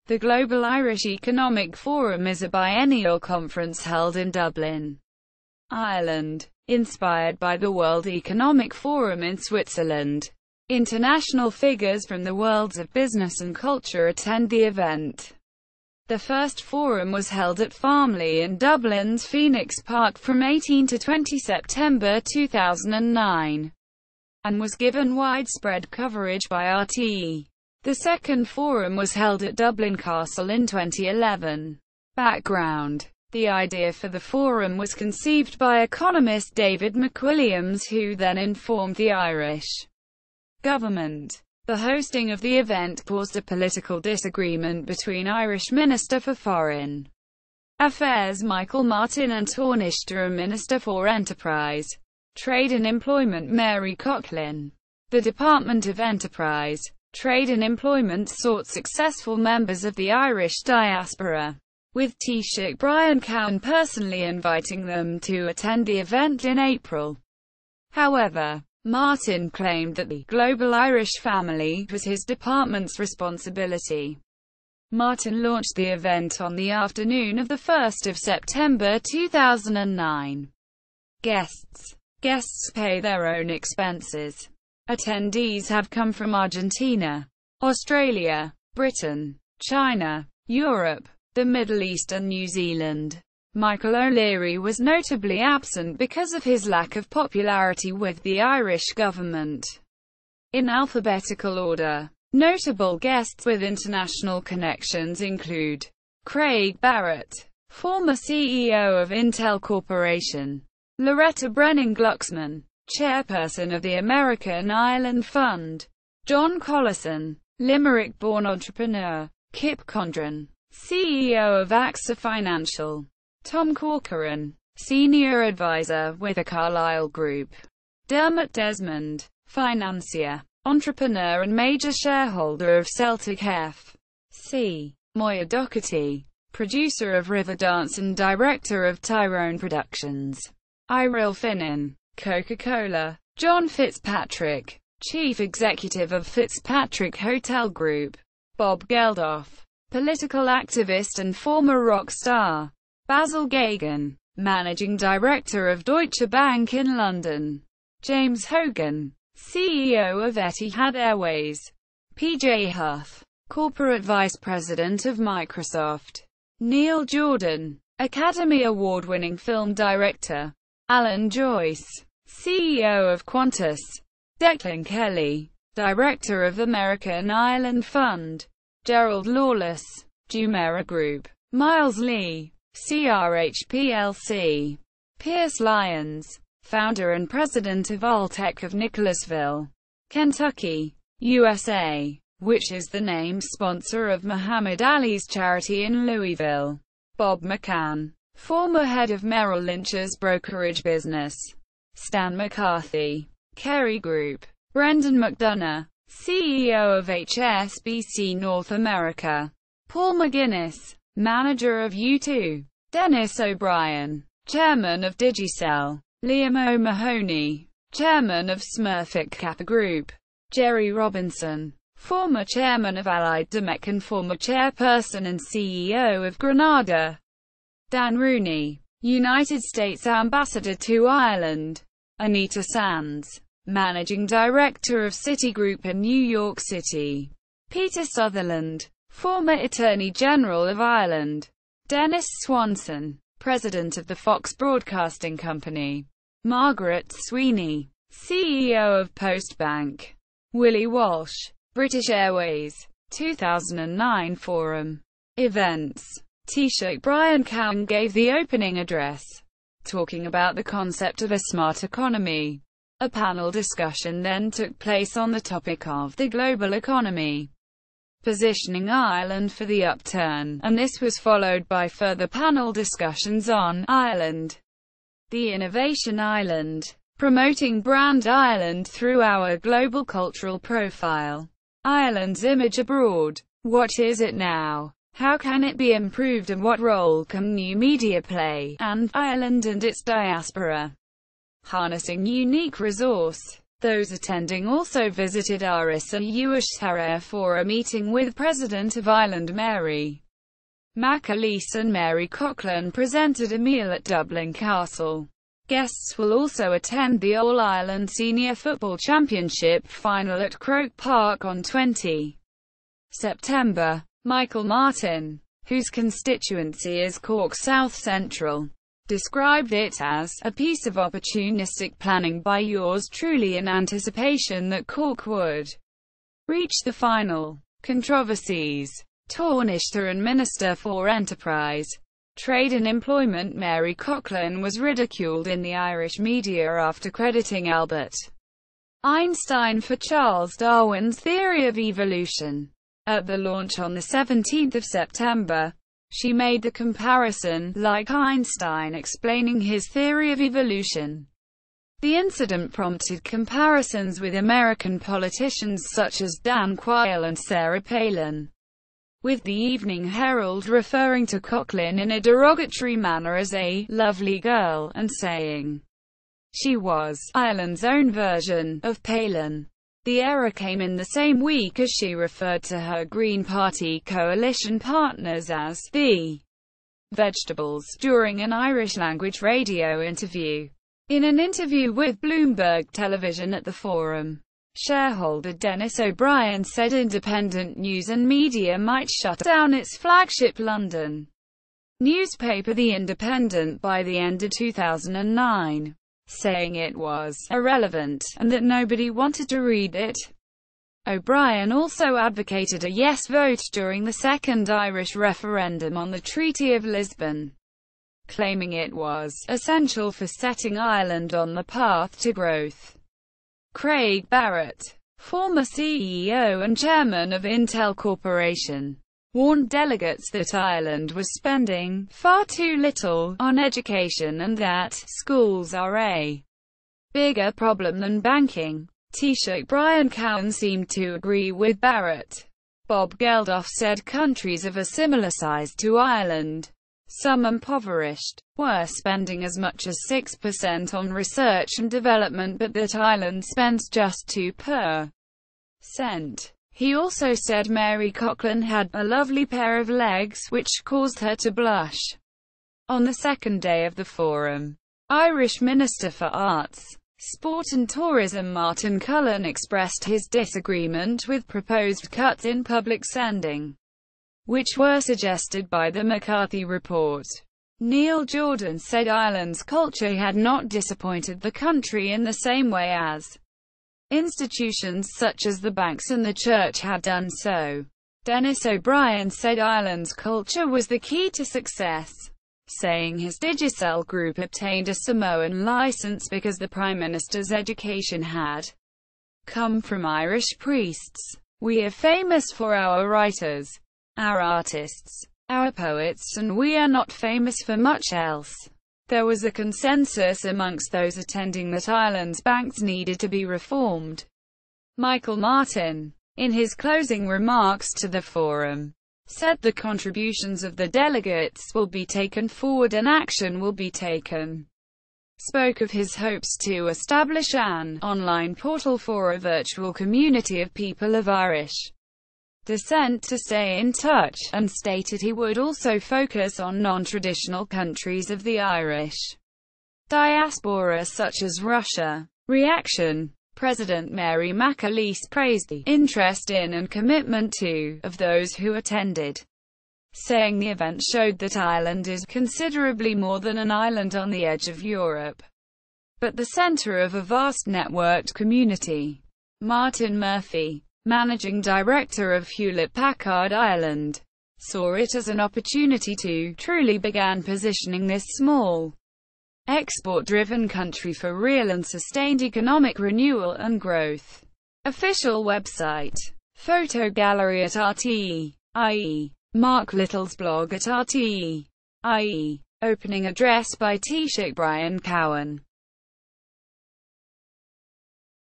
The Global Irish Economic Forum is a biennial conference held in Dublin, Ireland. Inspired by the World Economic Forum in Switzerland, international figures from the worlds of business and culture attend the event. The first forum was held at Farmleigh in Dublin's Phoenix Park from 18 to 20 September 2009, and was given widespread coverage by RTE. The second forum was held at Dublin Castle in 2011. Background: the idea for the forum was conceived by economist David McWilliams, who then informed the Irish government. The hosting of the event caused a political disagreement between Irish Minister for Foreign Affairs Michael Martin and Taoiseach Minister for Enterprise, Trade and Employment Mary Coughlin. The Department of Enterprise, Trade and Employment sought successful members of the Irish diaspora, with Taoiseach Brian Cowan personally inviting them to attend the event in April. However, Martin claimed that the global Irish family was his department's responsibility. Martin launched the event on the afternoon of 1 September 2009. Guests pay their own expenses. Attendees have come from Argentina, Australia, Britain, China, Europe, the Middle East and New Zealand. Michael O'Leary was notably absent because of his lack of popularity with the Irish government. In alphabetical order, notable guests with international connections include Craig Barrett, former CEO of Intel Corporation; Loretta Brennan-Glucksman, chairperson of the American Ireland Fund; John Collison, Limerick-born entrepreneur; Kip Condren, CEO of AXA Financial; Tom Corcoran, senior advisor with the Carlyle Group; Dermot Desmond, financier, entrepreneur and major shareholder of Celtic F.C. Moya Doherty, producer of Riverdance and director of Tyrone Productions; Iril Finnan, Coca-Cola; John Fitzpatrick, chief executive of Fitzpatrick Hotel Group; Bob Geldof, political activist and former rock star; Basil Gagan, managing director of Deutsche Bank in London; James Hogan, CEO of Etihad Airways; PJ Huff, corporate vice president of Microsoft; Neil Jordan, Academy Award-winning film director; Alan Joyce, CEO of Qantas; Declan Kelly, director of American Ireland Fund; Gerald Lawless, Jumeirah Group; Miles Lee, CRH plc; Pierce Lyons, founder and president of Alltech of Nicholasville, Kentucky, USA, which is the named sponsor of Muhammad Ali's charity in Louisville; Bob McCann, former head of Merrill Lynch's brokerage business; Stan McCarthy, Kerry Group; Brendan McDonough, CEO of HSBC North America; Paul McGuinness, manager of U2; Dennis O'Brien, chairman of Digicel; Liam O'Mahony, chairman of Smurfit Kappa Group; Jerry Robinson, former chairman of Allied Domecq and former chairperson and CEO of Granada; Dan Rooney, United States ambassador to Ireland; Anita Sands, managing director of Citigroup in New York City; Peter Sutherland, former Attorney General of Ireland; Dennis Swanson, president of the Fox Broadcasting Company; Margaret Sweeney, CEO of Postbank; Willie Walsh, British Airways, 2009 Forum. Events. Taoiseach Brian Cowan gave the opening address, talking about the concept of a smart economy. A panel discussion then took place on the topic of the global economy, positioning Ireland for the upturn, and this was followed by further panel discussions on Ireland, the Innovation Island, promoting Brand Ireland through our global cultural profile, Ireland's image abroad, what is it now, how can it be improved and what role can new media play, and Ireland and its diaspora, harnessing unique resource. Those attending also visited Áras a Uachtaráin for a meeting with President of Ireland Mary McAleese, and Mary Coughlin presented a meal at Dublin Castle. Guests will also attend the All-Ireland Senior Football Championship final at Croke Park on 20 September. Michael Martin, whose constituency is Cork South Central, described it as a piece of opportunistic planning by yours truly in anticipation that Cork would reach the final. Controversies. Taoiseach and Minister for Enterprise, Trade and Employment Mary Coughlin was ridiculed in the Irish media after crediting Albert Einstein for Charles Darwin's theory of evolution. At the launch on the 17th of September, she made the comparison, like Einstein explaining his theory of evolution. The incident prompted comparisons with American politicians such as Dan Quayle and Sarah Palin, with the Evening Herald referring to Coughlin in a derogatory manner as a lovely girl, and saying she was Ireland's own version of Palin. The error came in the same week as she referred to her Green Party coalition partners as the vegetables during an Irish-language radio interview. In an interview with Bloomberg Television at the Forum, shareholder Dennis O'Brien said independent news and media might shut down its flagship London newspaper The Independent by the end of 2009. Saying it was irrelevant, and that nobody wanted to read it. O'Brien also advocated a yes vote during the second Irish referendum on the Treaty of Lisbon, claiming it was essential for setting Ireland on the path to growth. Craig Barrett, former CEO and chairman of Intel Corporation, warned delegates that Ireland was spending far too little on education and that schools are a bigger problem than banking. Taoiseach Brian Cowan seemed to agree with Barrett. Bob Geldof said countries of a similar size to Ireland, some impoverished, were spending as much as 6% on research and development, but that Ireland spends just 2%. He also said Mary Coughlin had a lovely pair of legs, which caused her to blush. On the second day of the forum, Irish Minister for Arts, Sport and Tourism Martin Cullen expressed his disagreement with proposed cuts in public spending, which were suggested by the McCarthy Report. Neil Jordan said Ireland's culture had not disappointed the country in the same way as institutions such as the banks and the church had done so. Dennis O'Brien said Ireland's culture was the key to success, saying his Digicel group obtained a Samoan license because the Prime Minister's education had come from Irish priests. We are famous for our writers, our artists, our poets, and we are not famous for much else. There was a consensus amongst those attending that Ireland's banks needed to be reformed. Michael Martin, in his closing remarks to the forum, said the contributions of the delegates will be taken forward and action will be taken. Spoke of his hopes to establish an online portal for a virtual community of people of Irish descent to stay in touch, and stated he would also focus on non-traditional countries of the Irish diaspora such as Russia. Reaction. President Mary McAleese praised the interest in and commitment to of those who attended, saying the event showed that Ireland is considerably more than an island on the edge of Europe, but the centre of a vast networked community. Martin Murphy, managing director of Hewlett-Packard Ireland, saw it as an opportunity to truly begin positioning this small, export-driven country for real and sustained economic renewal and growth. Official website. Photo gallery at RTE.ie. Mark Little's blog at RTE.ie. Opening address by Taoiseach Brian Cowan.